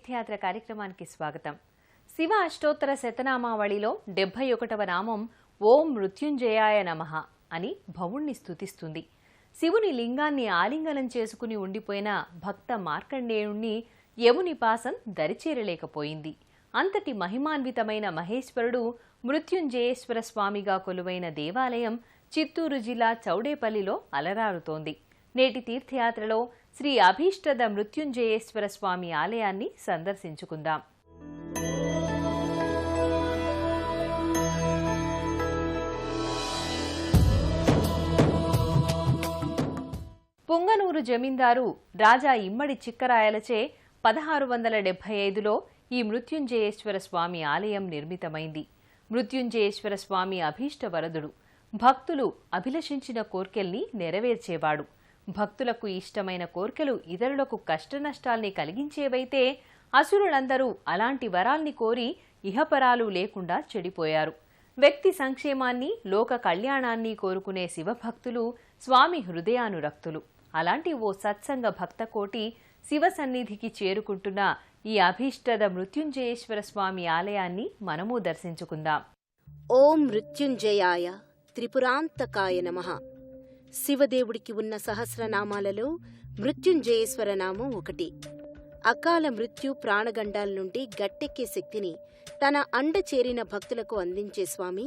తీర్థయాత్ర కార్యక్రమానికి స్వాగతం. శివ అష్టోత్తర శతనామావళిలో 71వ నామం ఓం మృత్యుంజయాయ నమః అని భవుణ్ణి స్తుతిస్తుంది. శివుని లింగాన్ని ఆలింగనం చేసుకుని ఉండిపోయిన భక్త మార్కండేయుణ్ణి యముని పాసం దరిచేరలేకపోయింది. అంతటి మహిమాన్వితమైన మహేశ్వరుడు మృత్యుంజయేశ్వర స్వామిగా కొలువైన దేవాలయం చిత్తూరు జిల్లా చౌడేపల్లిలో అలరారుతోంది. నేటి తీర్థయాత్రలో శ్రీ అభీష్టద మృత్యుంజయేశ్వర స్వామి ఆలయాన్ని సందర్శించుకుందాం. పుంగనూరు జమీందారు రాజా ఇమ్మడి చిక్కరాయలచే 1675లో ఈ మృత్యుంజయేశ్వర స్వామి ఆలయం నిర్మితమైంది. మృత్యుంజయేశ్వర స్వామి అభీష్ట వరదుడు. భక్తులు అభిలషించిన కోర్కెల్ని నెరవేర్చేవాడు. భక్తులకు ఇష్టమైన కోర్కెలు ఇతరులకు కష్టనష్టాల్ని కలిగించేవైతే అసురులందరూ అలాంటి వరాల్ని కోరి ఇహపరాలు లేకుండా చెడిపోయారు. వ్యక్తి సంక్షేమాన్ని, లోక కళ్యాణాన్ని కోరుకునే శివభక్తులు స్వామి హృదయానురక్తులు. అలాంటి ఓ సత్సంగ భక్తకోటి శివ సన్నిధికి చేరుకుంటున్న ఈ అభీష్టద మృత్యుంజయేశ్వర స్వామి ఆలయాన్ని మనము దర్శించుకుందాం. ఓం మృత్యుంజయాయ త్రిపురాంతకాయ నమః. శివదేవుడికి ఉన్న సహస్రనామాలలో మృత్యుంజయేశ్వర నామం ఒకటి. అకాల మృత్యు ప్రాణగండాల నుండి గట్టెక్కే శక్తిని తన అండ చేరిన భక్తులకు అందించే స్వామి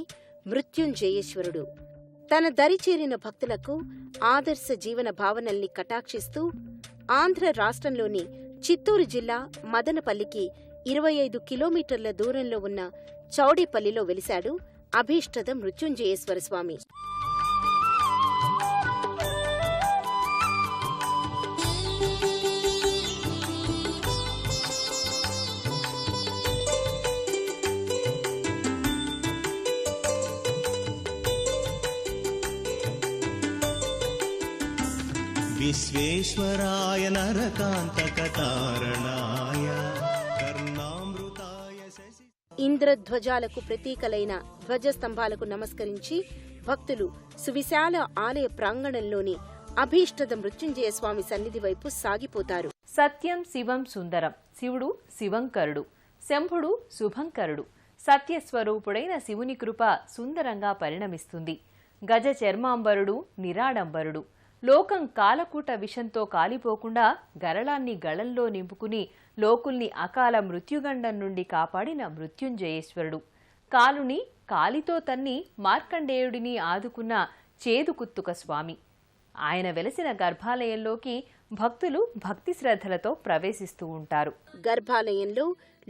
మృత్యుంజయేశ్వరుడు. తన దరి చేరిన భక్తులకు ఆదర్శ జీవన భావనల్ని కటాక్షిస్తూ ఆంధ్ర రాష్ట్రంలోని చిత్తూరు జిల్లా మదనపల్లికి 25 కిలోమీటర్ల దూరంలో ఉన్న చౌడేపల్లిలో వెలిశాడు అభీష్టద మృత్యుంజయేశ్వర స్వామి. విశ్వేశ్వరాయ నరకాంతకతారణాయ కర్ణామృతాయ శశి. ఇంద్రధ్వజాలకు ప్రతీకలైన ధ్వజస్తంభాలకు నమస్కరించి భక్తులు సువిశాల ఆలయ ప్రాంగణంలోని అభీష్టద మృత్యుంజయ స్వామి సన్నిధి వైపు సాగిపోతారు. సత్యం శివం సుందరం. శివుడు శివంకరుడు, శంభుడు శుభంకరుడు. సత్యస్వరూపుడైన శివుని కృప సుందరంగా పరిణమిస్తుంది. గజ చర్మాంబరుడు, నిరాడంబరుడు. లోకం కాలకూట విషంతో కాలిపోకుండా గరళాన్ని గళంలో నింపుకుని లోకుల్ని అకాల మృత్యుగండం నుండి కాపాడిన మృత్యుంజయేశ్వరుడు. కాలుని కాలితో తన్ని మార్కండేయుడిని ఆదుకున్న చేదుకుత్తుక స్వామి. ఆయన వెలసిన గర్భాలయంలోకి భక్తులు భక్తి శ్రద్ధలతో ప్రవేశిస్తూ ఉంటారు. గర్భాలయంలో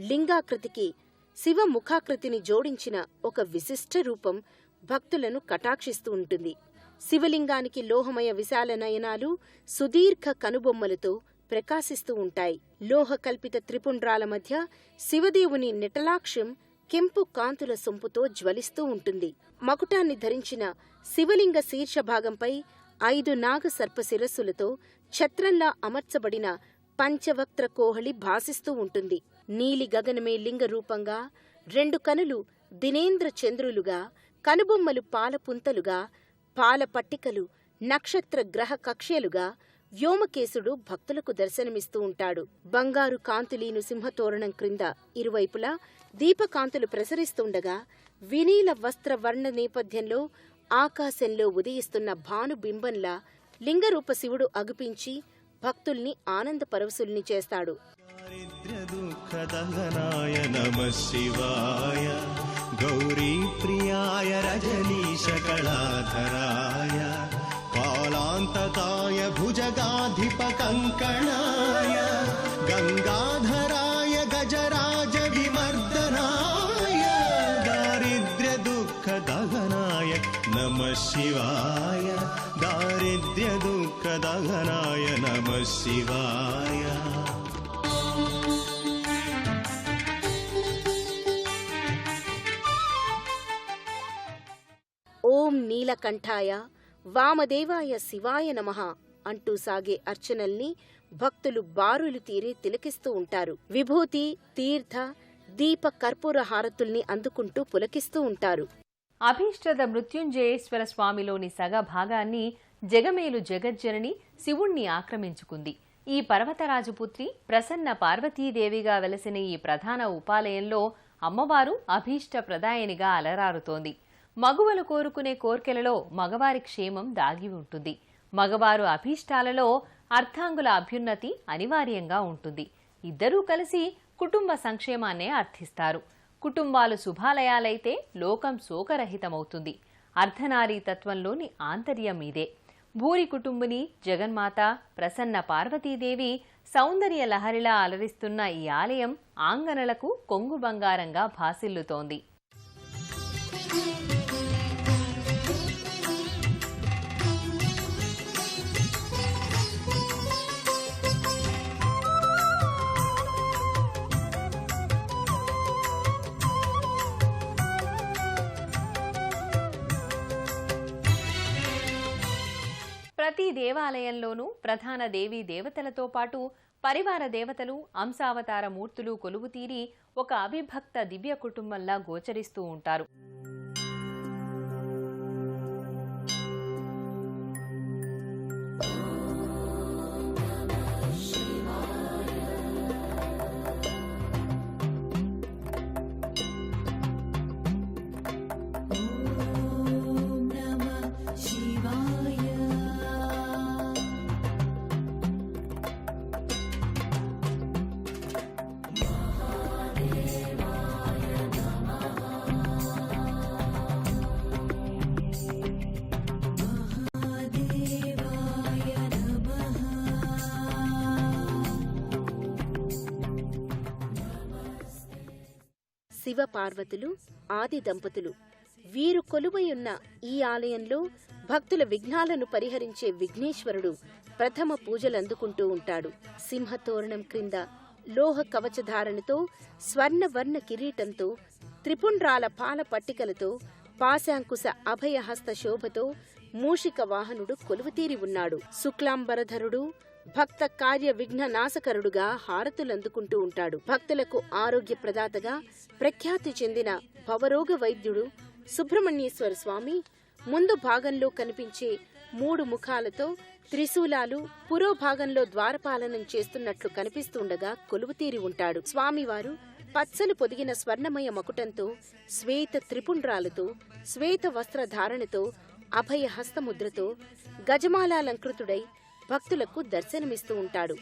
లింగాకృతికి శివ ముఖాకృతిని జోడించిన ఒక విశిష్ట రూపం భక్తులను కటాక్షిస్తూ ఉంటుంది. శివలింగానికి లోహమయ విశాల నయనాలు సుదీర్ఘ కనుబొమ్మలతో ప్రకాశిస్తూ ఉంటాయి. లోహ కల్పిత త్రిపుండ్రాల మధ్య శివదేవుని నిటలాక్షం కెంపు కాంతుల సొంపుతో జ్వలిస్తూ ఉంటుంది. మకుటాన్ని ధరించిన శివలింగ శీర్షభాగంపై 5 నాగ సర్ప శిరస్సులతో ఛత్రంలా అమర్చబడిన పంచవక్త్ర కోహళి భాసిస్తూ ఉంటుంది. నీలి గగనమే లింగ రూపంగా, 2 కనులు దినేంద్ర చంద్రులుగా, కనుబొమ్మలు పాలపుంతలుగా, పాల పట్టికలు నక్షత్ర గ్రహ కక్ష్యలుగా వ్యోమకేశుడు భక్తులకు దర్శనమిస్తూ ఉంటాడు. బంగారు కాంతులీను సింహతోరణం క్రింద ఇరువైపులా దీపకాంతులు ప్రసరిస్తుండగా వినీల వస్త్ర వర్ణ నేపథ్యంలో ఆకాశంలో ఉదయిస్తున్న భానుబింబంలా లింగరూప శివుడు అగుపించి భక్తుల్ని ఆనంద పరవశుల్ని చేస్తాడు. గౌరీ ప్రియాయ రజనీశ కళాధరాయ కాలాంతకాయ భుజగాధిప కంకణాయ గంగాధరాయ గజరాజ విమర్దనాయ దారిద్ర్య దుఃఖ దహనాయ నమః శివాయ దారిద్ర్య దుఃఖ దహనాయ నమః శివాయ. ఓం నీలకంఠాయ వామదేవాయ శివాయ నమః అంటూ సాగే అర్చనల్ని భక్తులు బారులు తీరి తిలకిస్తూ ఉంటారు. విభూతి, తీర్థ, దీప కర్పూర హారతుల్ని అందుకుంటూ పులకిస్తూ ఉంటారు. అభీష్టద మృత్యుంజయేశ్వర స్వామిలోని సగ భాగాన్ని జగమేలు జగజ్జనని శివుణ్ణి ఆక్రమించుకుంది. ఈ పర్వతరాజుపుత్రి ప్రసన్న పార్వతీదేవిగా వెలసిన ఈ ప్రధాన ఉపాలయంలో అమ్మవారు అభీష్ట ప్రదాయనిగా అలరారుతోంది. మగువలు కోరుకునే కోర్కెలలో మగవారి క్షేమం దాగి ఉంటుంది. మగవారు అభీష్టాలలో అర్ధాంగుల అభ్యున్నతి అనివార్యంగా ఉంటుంది. ఇద్దరూ కలిసి కుటుంబ సంక్షేమాన్నే అర్థిస్తారు. కుటుంబాలు శుభాలయాలైతే లోకం శోకరహితమవుతుంది. అర్ధనారీ తత్వంలోని ఆంతర్యం ఇదే. భూరి కుటుంబిని జగన్మాత ప్రసన్న పార్వతీదేవి సౌందర్య లహరిలా అలరిస్తున్న ఈ ఆలయం ఆంగనలకు కొంగు బంగారంగా భాసిల్లుతోంది. ప్రతి దేవాలయంలోనూ ప్రధాన దేవీ దేవతలతో పాటు పరివార దేవతలు, అంశావతార మూర్తులు కొలువుతీరి ఒక అవిభక్త దివ్య కుటుంబంలా గోచరిస్తూ ఉంటారు. శివపార్వతులు ఆది దంపతులు. వీరు కొలువయున్న ఈ ఆలయంలో భక్తుల విఘ్నాలను పరిహరించే విఘ్నేశ్వరుడు ప్రథమ పూజలందుకుంటూ ఉంటాడు. సింహతోరణం క్రింద లోహ కవచధారణతో, స్వర్ణవర్ణ కిరీటంతో, త్రిపుండ్రాల పాల పట్టికలతో, పాశాంకుశ అభయహస్త శోభతో మూషిక వాహనుడు కొలువుతీరి ఉన్నాడు. శుక్లాంబరధరుడు భక్త కార్య విఘ్న నాశకరుడుగా హారతులందుకుంటూ ఉంటాడు. భక్తులకు ఆరోగ్య ప్రదాతగా ప్రఖ్యాతి చెందిన భవరోగ వైద్యుడు సుబ్రహ్మణ్యేశ్వర స్వామి ముందు భాగంలో కనిపించే 3 ముఖాలతో త్రిశూలాలు పురోభాగంలో ద్వారపాలనం చేస్తున్నట్లు కనిపిస్తుండగా కొలువుతీరి ఉంటాడు. స్వామివారు పచ్చలు పొదిగిన స్వర్ణమయ మకుటంతో, శ్వేత త్రిపుండ్రాలతో, శ్వేత వస్త్రధారణతో, అభయ హస్తముద్రతో గజమాలాలంకృతుడై భక్తులకు దర్శనమిస్తూ ఉంటాడు.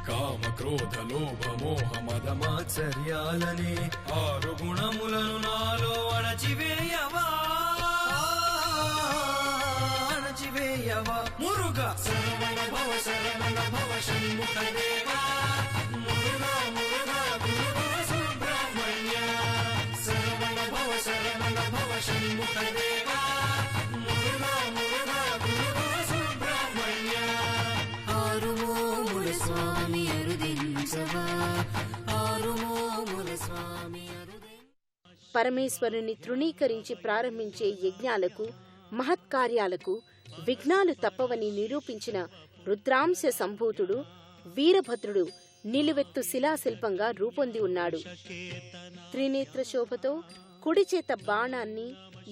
కామ క్రోధ లోభ మోహ మద మాత్సర్యాలనే 6 గుణములను నాలో అణచివేయవా మురుగా శరవణ భవ షణ్ముఖ దేవా మురుగా గురుగా సుబ్రహ్మణ్య శరవణ భవ షణ్ముఖ దేవా మురుగా గురుగా సుబ్రహ్మణ్య ఆరుమోముల స్వామి అరుదించవా ఆరుమోముల స్వామి పరమేశ్వరుని తృణీకరించి ప్రారంభించే యజ్ఞాలకు, మహత్కార్యాలకు విఘ్నాలు తప్పవని నిరూపించిన రుద్రాంశ సంభూతుడు వీరభద్రుడు నిలువెత్తు శిలాశిల్పంగా రూపొంది ఉన్నాడు. త్రినేత్ర శోభతో కుడి చేత బాణాన్ని,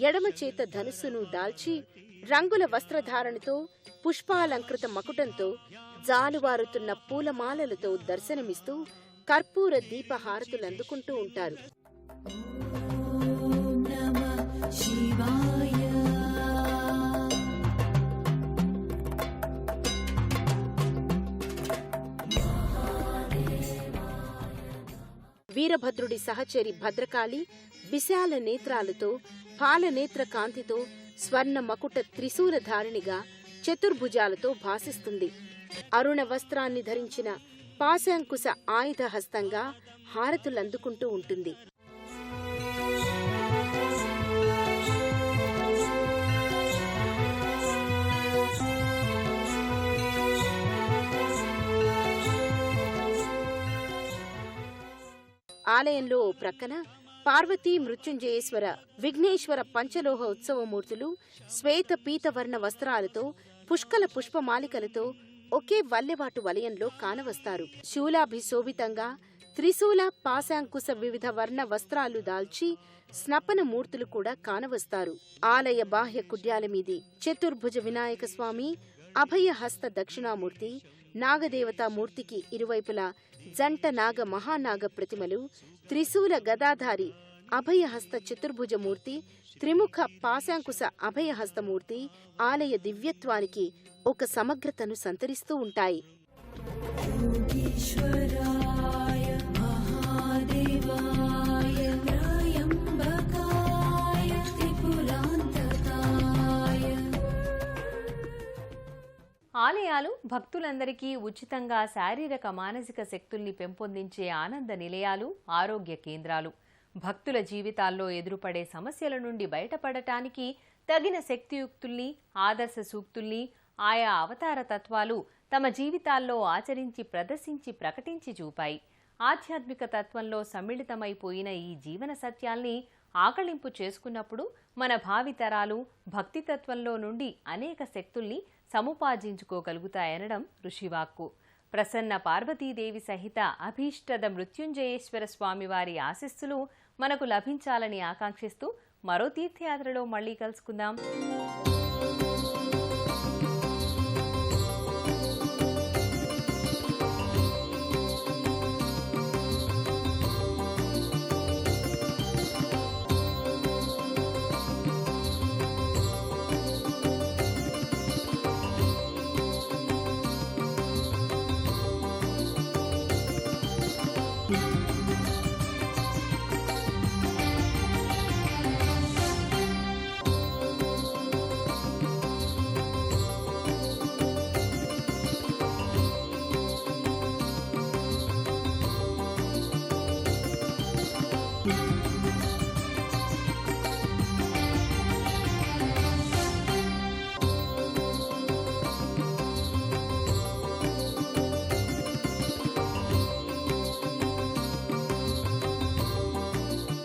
ఎడమ చేత ధనుస్సును దాల్చి, రంగుల వస్త్రధారణతో, పుష్పాలంకృత మకుటంతో, జాలువారుతున్న పూలమాలలతో దర్శనమిస్తూ కర్పూర దీపహారతులందుకుంటూ ఉంటారు. వీరభద్రుడి సహచరి భద్రకాళి విశాల నేత్రాలతో, పాలనేత్ర కాంతితో, స్వర్ణ మకుట త్రిశూలధారిణిగా చతుర్భుజాలతో భాసిస్తుంది. అరుణ వస్త్రాన్ని ధరించిన పాశాంకుశ ఆయుధ హస్తంగా హారతులందుకుంటూ ఉంటుంది. ఆలయంలో ఓ ప్రక్కన పార్వతీ మృత్యుంజయేశ్వర, విఘ్నేశ్వర పంచలోహ ఉత్సవమూర్తులు శ్వేత పీతవర్ణ వస్త్రాలతో, పుష్కల పుష్పమాలికలతో ఒకే వల్లెవాటు వలయంలో కానవస్తారు. శూలాభిశోభితంగా త్రిశూల పాశాంకుశ వివిధ వర్ణ వస్త్రాలు దాల్చి స్నపన మూర్తులు కూడా కానవస్తారు. ఆలయ బాహ్య కుడ్యాల మీది చతుర్భుజ వినాయక స్వామి, అభయహస్త దక్షిణామూర్తి, నాగదేవతా మూర్తికి ఇరువైపులా జంట నాగ మహానాగ ప్రతిమలు, త్రిశూల గదాధారి అభయహస్త చతుర్భుజమూర్తి, త్రిముఖ పాశాంకుశ అభయహస్తమూర్తి ఆలయ దివ్యత్వానికి ఒక సమగ్రతను సంతరిస్తూ ఉంటాయి. ఆలయాలు భక్తులందరికీ ఉచితంగా శారీరక మానసిక శక్తుల్ని పెంపొందించే ఆనంద నిలయాలు, ఆరోగ్య కేంద్రాలు. భక్తుల జీవితాల్లో ఎదురుపడే సమస్యల నుండి బయటపడటానికి తగిన శక్తియుక్తుల్ని, ఆదర్శ సూక్తుల్ని ఆయా అవతార తత్వాలు తమ జీవితాల్లో ఆచరించి, ప్రదర్శించి, ప్రకటించి చూపాయి. ఆధ్యాత్మిక తత్వంలో సమ్మిళితమైపోయిన ఈ జీవన సత్యాల్ని ఆకళింపు చేసుకున్నప్పుడు మన భావితరాలు భక్తితత్వంలో నుండి అనేక శక్తుల్ని సముపార్జించుకోగలుగుతాయనడం ఋషివాక్కు. ప్రసన్న పార్వతీదేవి సహిత అభీష్టద మృత్యుంజయేశ్వర స్వామివారి ఆశీస్సులు మనకు లభించాలని ఆకాంక్షిస్తూ మరో తీర్థయాత్రలో మళ్లీ కలుసుకుందాం.